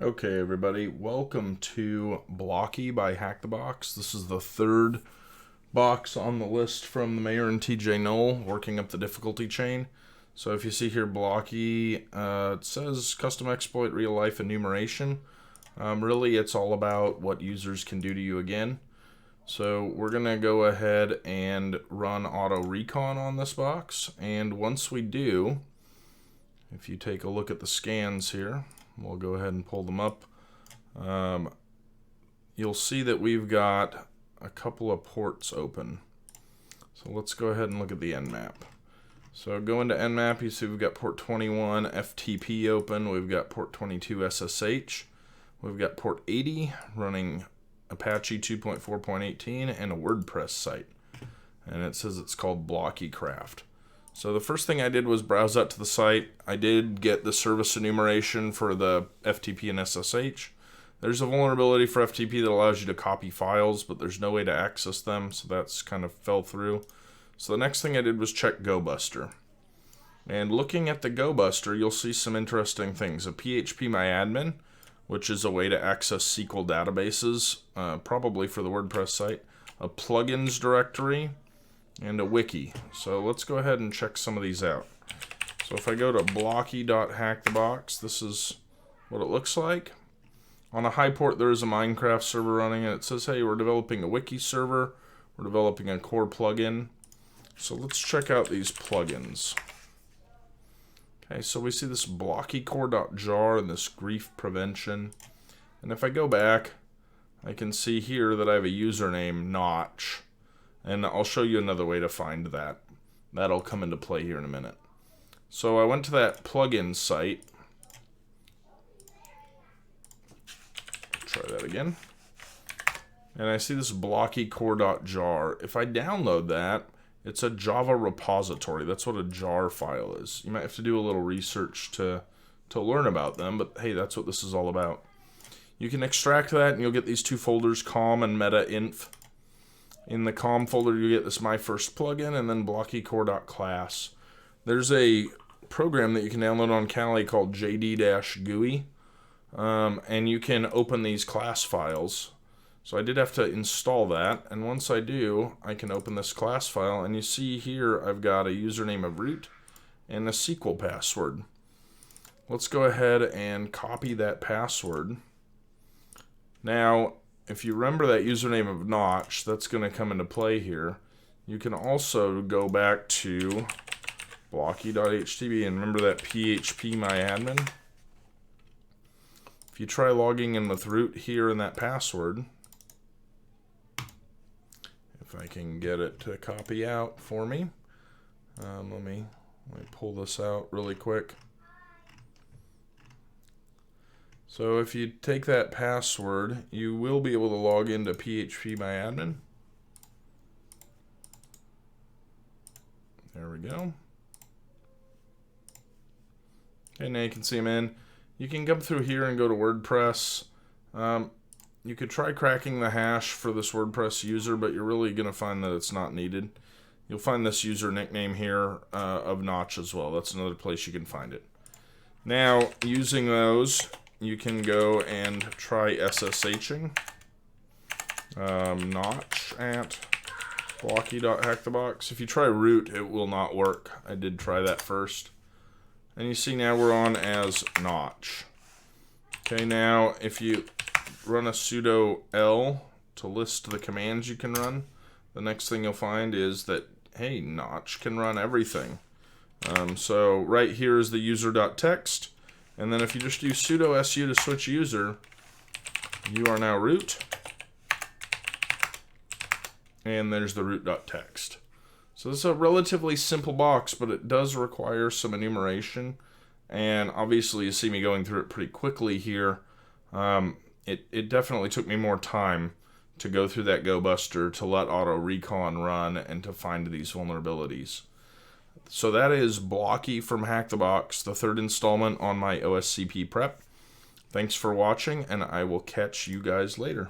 Okay, everybody, welcome to Blocky by HackTheBox. This is the third box on the list from the Mayor and TJ Knoll, working up the difficulty chain. So if you see here Blocky, it says custom exploit real life enumeration. Really, it's all about what users can do to you again. So we're going to go ahead and run auto recon on this box. And once we do, if you take a look at the scans here, we'll go ahead and pull them up. You'll see that we've got a couple of ports open. So let's go ahead and look at the nmap. So go into nmap, you see we've got port 21 FTP open, we've got port 22 SSH, we've got port 80 running Apache 2.4.18 and a WordPress site. And it says it's called Blocky Craft. So the first thing I did was browse out to the site. I did get the service enumeration for the FTP and SSH. There's a vulnerability for FTP that allows you to copy files, but there's no way to access them, so that's kind of fell through. So the next thing I did was check GoBuster. And looking at the GoBuster, you'll see some interesting things. A PHPMyAdmin, which is a way to access SQL databases, probably for the WordPress site. A plugins directory, and a wiki. So let's go ahead and check some of these out. So if I go to blocky.hackthebox, this is what it looks like. On a high port, there is a Minecraft server running, and it says, hey, we're developing a wiki server. We're developing a core plugin. So let's check out these plugins. Okay, so we see this blockycore.jar and this grief prevention. And if I go back, I can see here that I have a username, Notch. And I'll show you another way to find that. That'll come into play here in a minute. So I went to that plugin site. Try that again. And I see this blockycore.jar. If I download that, it's a Java repository. That's what a jar file is. You might have to do a little research to learn about them, but hey, that's what this is all about. You can extract that and you'll get these two folders, com and meta-inf. In the com folder, you get this My First Plugin and then blockycore.class. There's a program that you can download on Kali called JD-GUI, and you can open these class files. So I did have to install that, and once I do, I can open this class file, and you see here I've got a username of root and a SQL password. Let's go ahead and copy that password. Now, if you remember that username of Notch, that's going to come into play here. You can also go back to blocky.htb and remember that PHPMyAdmin. If you try logging in with root here in that password, if I can get it to copy out for me, let me pull this out really quick. So if you take that password, you will be able to log into PHPMyAdmin. There we go. Okay, now you can see them in. You can come through here and go to WordPress. You could try cracking the hash for this WordPress user, but you're really going to find that it's not needed. You'll find this user nickname here of Notch as well. That's another place you can find it. Now, using those, you can go and try SSHing. Notch at blocky.hackthebox. If you try root, it will not work. I did try that first. And you see now we're on as Notch. Okay, now if you run a sudo L to list the commands you can run, the next thing you'll find is that, hey, Notch can run everything. So right here is the user.txt. And then if you just use sudo su to switch user, you are now root. And there's the root.txt. So this is a relatively simple box, but it does require some enumeration. And obviously you see me going through it pretty quickly here. It definitely took me more time to go through that GoBuster, to let auto recon run, and to find these vulnerabilities. So that is Blocky from HackTheBox, the third installment on my OSCP prep. Thanks for watching, and I will catch you guys later.